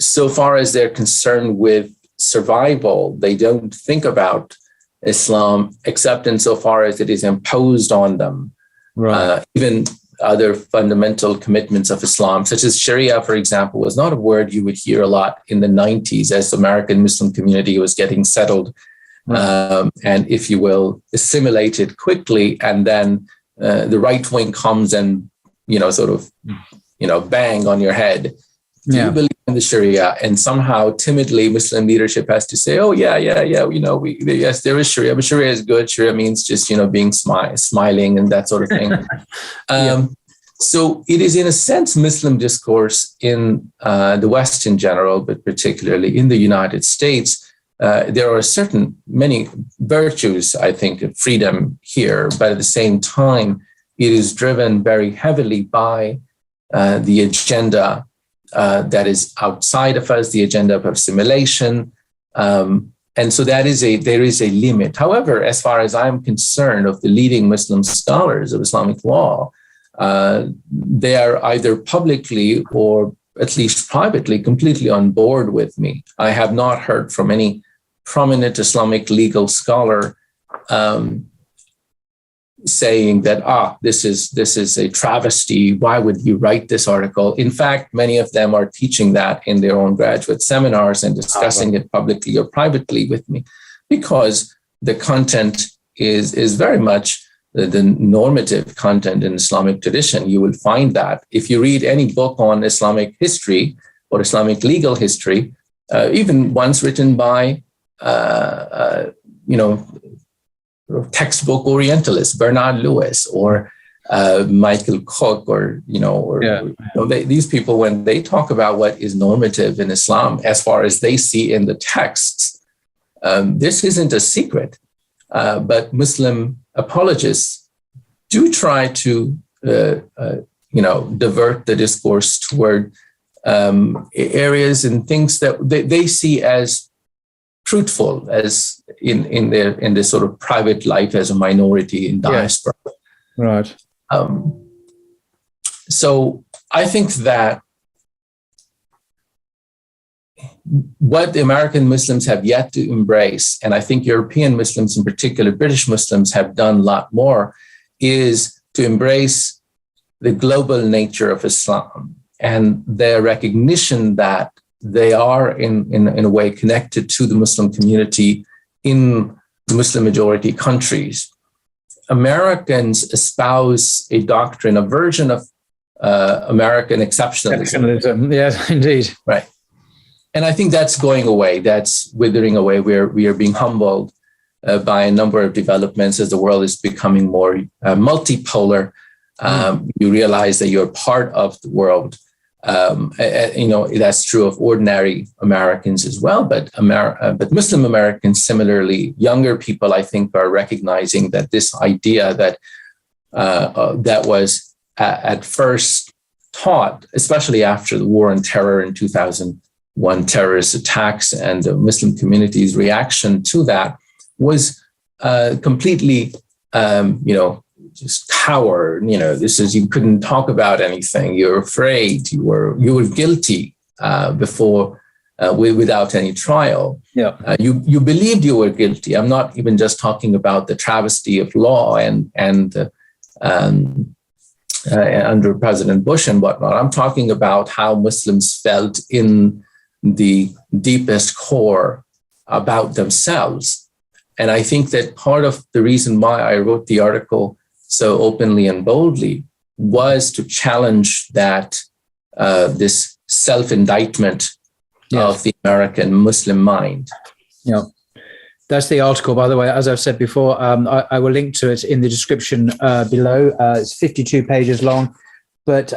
so far as they're concerned with survival, they don't think about Islam except insofar as it is imposed on them. Right. Even other fundamental commitments of Islam, such as Sharia, for example, was not a word you would hear a lot in the 90s as the American Muslim community was getting settled, and, if you will, assimilated quickly. And then the right wing comes and, bang on your head. Do you believe in the Sharia? And somehow, timidly, Muslim leadership has to say, "Oh, yeah, yes, there is Sharia, but Sharia is good. Sharia means just, being smiling and that sort of thing." So it is, in a sense, Muslim discourse in the West in general, but particularly in the United States. There are many virtues, I think, of freedom here, but at the same time, it is driven very heavily by the agenda that is outside of us, the agenda of assimilation. And so there is a limit. However, as far as I'm concerned, of the leading Muslim scholars of Islamic law, they are either publicly or at least privately completely on board with me. I have not heard from any prominent Islamic legal scholar saying that, this is a travesty. Why would you write this article? In fact, many of them are teaching that in their own graduate seminars and discussing it publicly or privately with me, because the content is very much the normative content in Islamic tradition. You will find that if you read any book on Islamic history or Islamic legal history, even ones written by, textbook Orientalists, Bernard Lewis or Michael Cook, these people, when they talk about what is normative in Islam, as far as they see in the texts, this isn't a secret. But Muslim apologists do try to, divert the discourse toward areas and things that they see as fruitful, as in their sort of private life as a minority in diaspora.
Right.
So I think that what the American Muslims have yet to embrace, and I think European Muslims, in particular British Muslims, have done a lot more, is to embrace the global nature of Islam and their recognition that they are in a way connected to the Muslim community in the Muslim majority countries. Americans espouse a doctrine, a version of American exceptionalism.
Yes, indeed.
Right. And I think that's going away. That's withering away. We are being humbled by a number of developments as the world is becoming more multipolar. You realize that you're part of the world. That's true of ordinary Americans as well. But Muslim Americans, similarly, younger people, I think, are recognizing that this idea that that was at first taught, especially after the war on terror in 2001 terrorist attacks, and the Muslim community's reaction to that was completely, just cower. This is, you couldn't talk about anything. You're afraid. You were guilty before, without any trial.
Yeah.
You believed you were guilty. I'm not even just talking about the travesty of law and under President Bush and whatnot. I'm talking about how Muslims felt in the deepest core about themselves. And I think that part of the reason why I wrote the article so openly and boldly was to challenge that this self-indictment of the American Muslim mind.
Yeah. That's the article, by the way. As I've said before, I will link to it in the description below. It's 52 pages long, but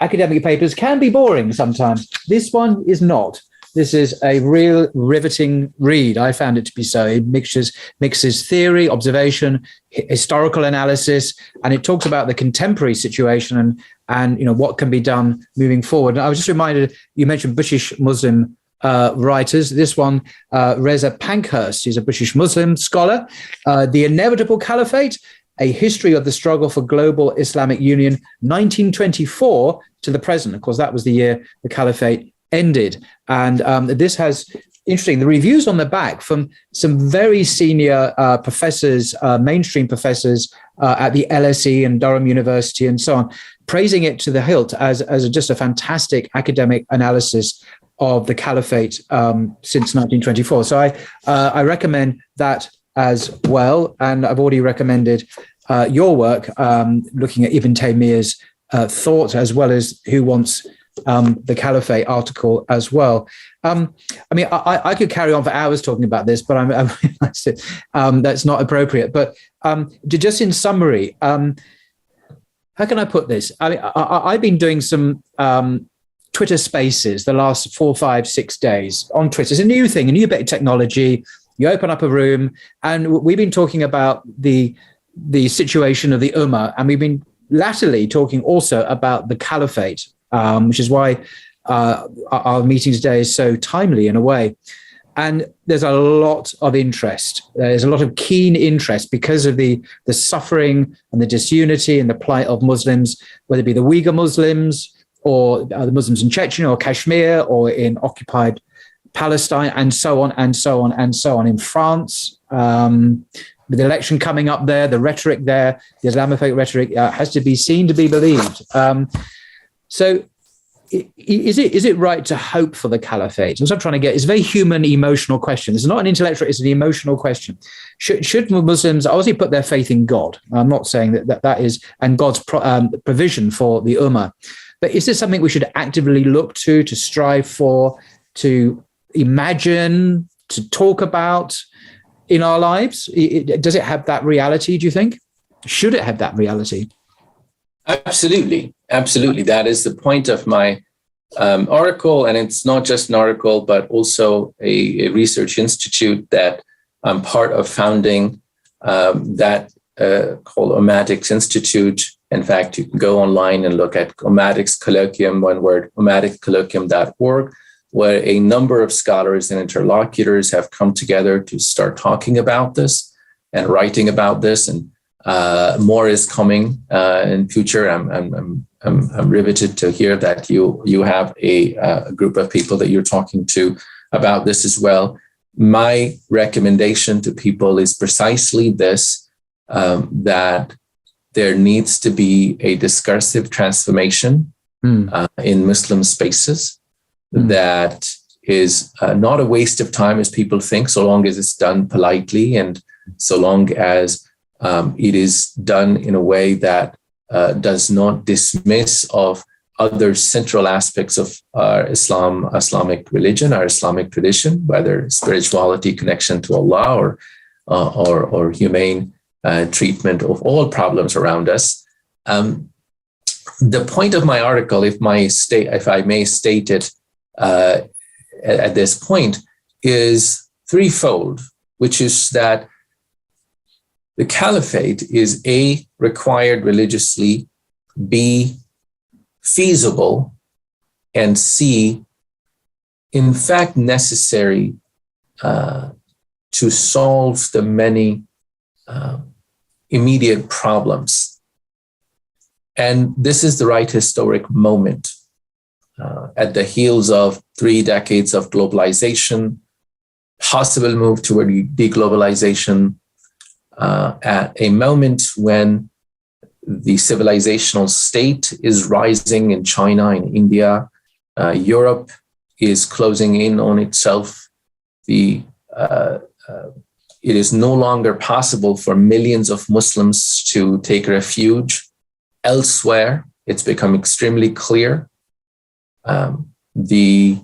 academic papers can be boring sometimes. This one is not. This is a real riveting read. I found it to be so. It mixes theory, observation, historical analysis, and it talks about the contemporary situation and what can be done moving forward. And I was just reminded, you mentioned British Muslim writers. This one, Reza Pankhurst, is a British Muslim scholar. The Inevitable Caliphate, A History of the Struggle for Global Islamic Union, 1924 to the present. Of course, that was the year the Caliphate ended. And this has, interesting, the reviews on the back from some very senior professors, mainstream professors at the LSE and Durham University and so on, praising it to the hilt as just a fantastic academic analysis of the Caliphate since 1924. So I recommend that as well. And I've already recommended your work looking at Ibn Taymiyyah's thought, as well as Who Wants the Caliphate article as well. I could carry on for hours talking about this, but I realized that's not appropriate. But just in summary, how can I put this? I've been doing some Twitter Spaces the last 4, 5, 6 days on Twitter. It's a new thing, a new bit of technology. You open up a room, and we've been talking about the situation of the Ummah, and we've been latterly talking also about the Caliphate, which is why our meeting today is so timely in a way. And there's a lot of interest. There's a lot of keen interest because of the suffering and the disunity and the plight of Muslims, whether it be the Uyghur Muslims or the Muslims in Chechnya or Kashmir or in occupied Palestine, and so on and so on and so on. In France, with the election coming up there, the rhetoric there, the Islamophobic rhetoric has to be seen to be believed. So is it right to hope for the Caliphate? What I'm trying to get is a very human, emotional question. It's not an intellectual, it's an emotional question. Should Muslims obviously put their faith in God? I'm not saying that is, and God's provision for the Ummah. But is this something we should actively look to strive for, to imagine, to talk about in our lives? Does it have that reality, do you think? Should it have that reality?
Absolutely. That is the point of my article. And it's not just an article, but also a research institute that I'm part of founding, that called Ummatics Institute. In fact, you can go online and look at Ummatics Colloquium, one word, ummaticscolloquium.org, where a number of scholars and interlocutors have come together to start talking about this and writing about this. And more is coming in future. I'm riveted to hear that you have a group of people that you're talking to about this as well. My recommendation to people is precisely this, that there needs to be a discursive transformation in Muslim spaces that is not a waste of time as people think, so long as it's done politely and so long as it is done in a way that does not dismiss of other central aspects of our Islamic religion, our Islamic tradition, whether spirituality, connection to Allah, or humane treatment of all problems around us. The point of my article, if I may state it at this point, is threefold, which is that the Caliphate is A, required religiously, B, feasible, and C, in fact, necessary to solve the many immediate problems. And this is the right historic moment at the heels of 3 decades of globalization, possible move toward deglobalization, at a moment when the civilizational state is rising in China and India. Europe is closing in on itself. It is no longer possible for millions of Muslims to take refuge elsewhere. It's become extremely clear. The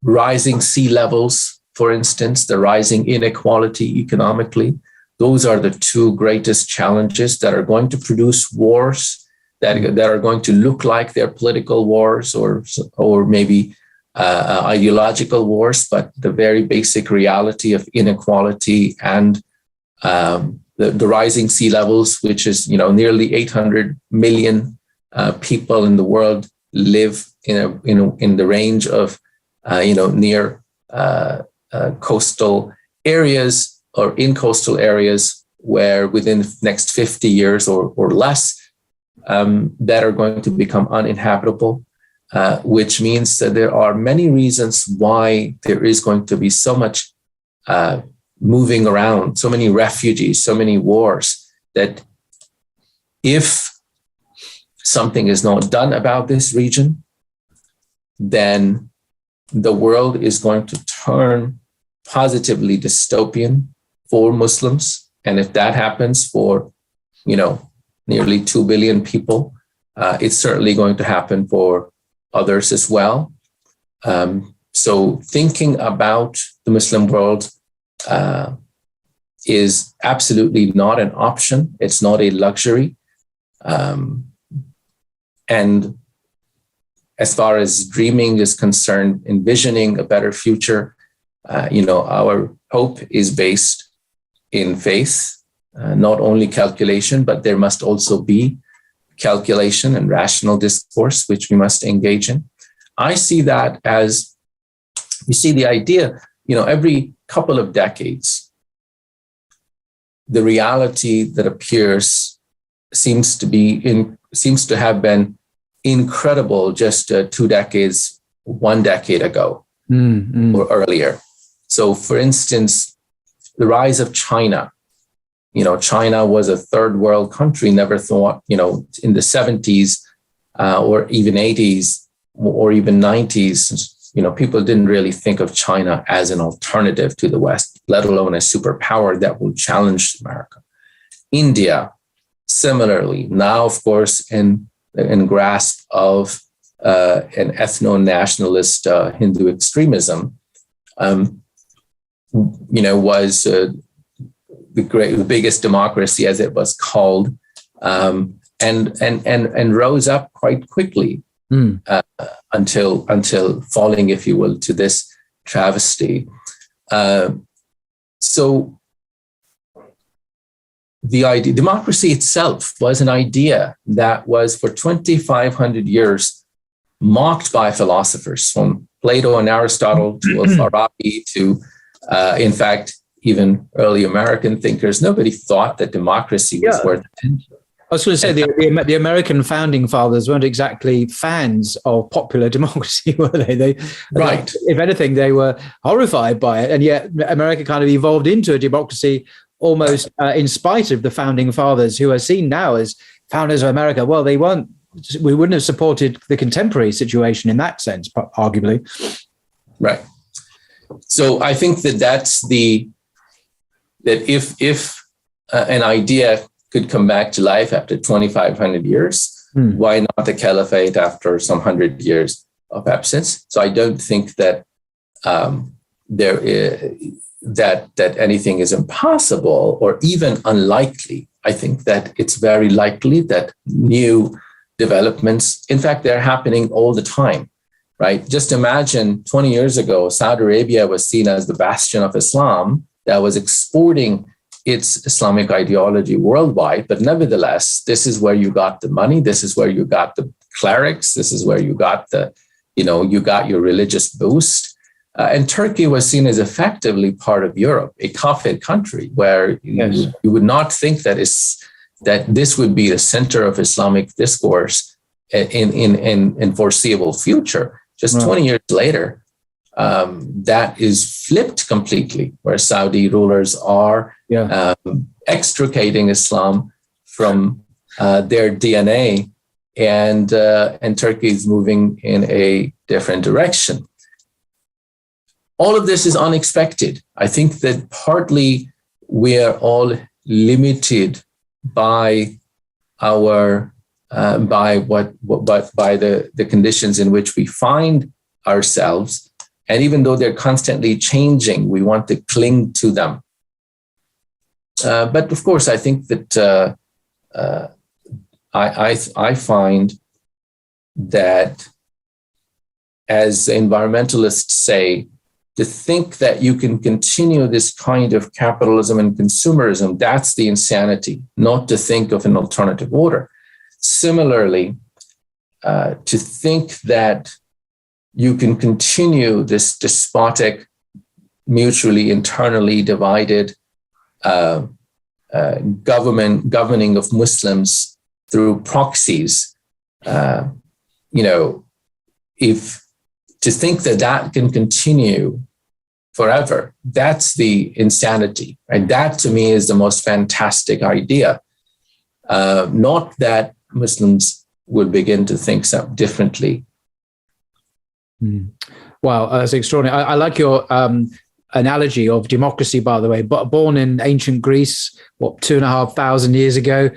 rising sea levels, for instance, the rising inequality economically. Those are the two greatest challenges that are going to produce wars that are going to look like they're political wars or maybe ideological wars, but the very basic reality of inequality and the rising sea levels, which is nearly 800 million people in the world live in the range of near coastal areas or in coastal areas where within the next 50 years or less that are going to become uninhabitable, which means that there are many reasons why there is going to be so much moving around, so many refugees, so many wars, that if something is not done about this region, then the world is going to turn positively dystopian for Muslims. And if that happens for, nearly 2 billion people, it's certainly going to happen for others as well. So thinking about the Muslim world is absolutely not an option. It's not a luxury. And as far as dreaming is concerned, envisioning a better future, our hope is based in faith, not only calculation, but there must also be calculation and rational discourse, which we must engage in. I see that as, you see, the idea, every couple of decades, the reality that appears seems to have been incredible just 2 decades, 1 decade ago or earlier. So, for instance, the rise of China. China was a third world country, never thought, in the 70s or even 80s or even 90s, people didn't really think of China as an alternative to the West, let alone a superpower that will challenge America. India, similarly, now, of course, in grasp of an ethno-nationalist Hindu extremism, was the biggest democracy, as it was called, and rose up quite quickly until falling, if you will, to this travesty. So the idea, democracy itself was an idea that was for 2,500 years mocked by philosophers, from Plato and Aristotle to Al-Farabi to, in fact, even early American thinkers. Nobody thought that democracy was worth attention.
I was going to say the American founding fathers weren't exactly fans of popular democracy, were they?
Right.
If anything, they were horrified by it, and yet America kind of evolved into a democracy almost in spite of the founding fathers, who are seen now as founders of America. Well, we wouldn't have supported the contemporary situation in that sense, arguably. Right.
So I think that if an idea could come back to life after 2,500 years, why not the Caliphate after some 100 years of absence? So I don't think that there is that anything is impossible or even unlikely. I think that it's very likely that new developments, in fact, they're happening all the time, right? Just imagine 20 years ago, Saudi Arabia was seen as the bastion of Islam that was exporting its Islamic ideology worldwide. But nevertheless, this is where you got the money. This is where you got the clerics. This is where you got you got your religious boost. And Turkey was seen as effectively part of Europe, a Caliphate country where you would not think that this would be the center of Islamic discourse in foreseeable future. Just 20 years later, that is flipped completely, where Saudi rulers are extricating Islam from their DNA, and Turkey is moving in a different direction. All of this is unexpected. I think that partly we are all limited by our by the conditions in which we find ourselves, And even though they're constantly changing, we want to cling to them. But of course, I think that I find that, as environmentalists say, to think that you can continue this kind of capitalism and consumerism, that's the insanity, not to think of an alternative order. Similarly, to think that you can continue this despotic, mutually internally divided governing of Muslims through proxies, if to think that that can continue forever, that's the insanity, right? That to me is the most fantastic idea. Not that Muslims will begin to think something differently.
Wow, that's extraordinary. I like your analogy of democracy, by the way, but born in ancient Greece, 2,500 years ago,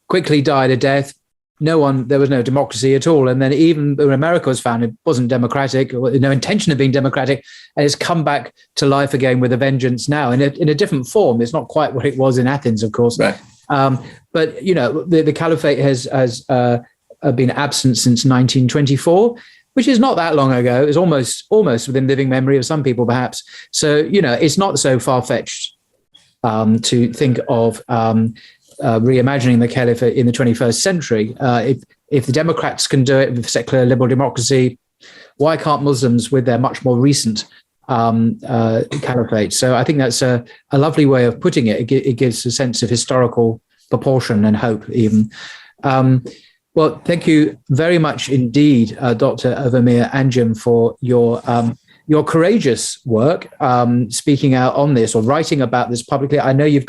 quickly died a death. There was no democracy at all. And then even when America was founded, it wasn't democratic, or no intention of being democratic. And it's come back to life again with a vengeance now in a different form. It's not quite what it was in Athens, of course.
Right.
But, the Caliphate has been absent since 1924, which is not that long ago. It's almost within living memory of some people, perhaps. So, it's not so far-fetched to think of reimagining the Caliphate in the 21st century. If the Democrats can do it with secular liberal democracy, why can't Muslims with their much more recent Caliphate? So I think that's a lovely way of putting it. It gives a sense of historical proportion and hope even. Well, thank you very much indeed, Dr. Ovamir Anjum, for your courageous work, speaking out on this or writing about this publicly. I know you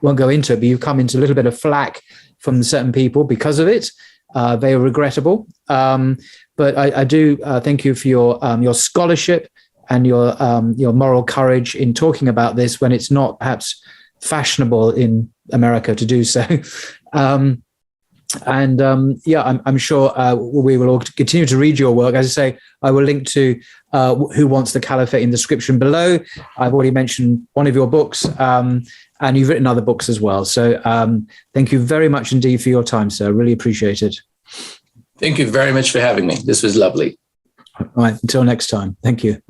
won't go into it, but you've come into a little bit of flack from certain people because of it. They are regrettable. But I do thank you for your scholarship and your moral courage in talking about this when it's not perhaps fashionable in America to do so. I'm sure we will all continue to read your work. As I say, I will link to Who Wants the Caliphate in the description below. I've already mentioned one of your books, and you've written other books as well. So thank you very much indeed for your time, sir. Really appreciate it.
Thank you very much for having me. This was lovely.
All right. Until next time. Thank you.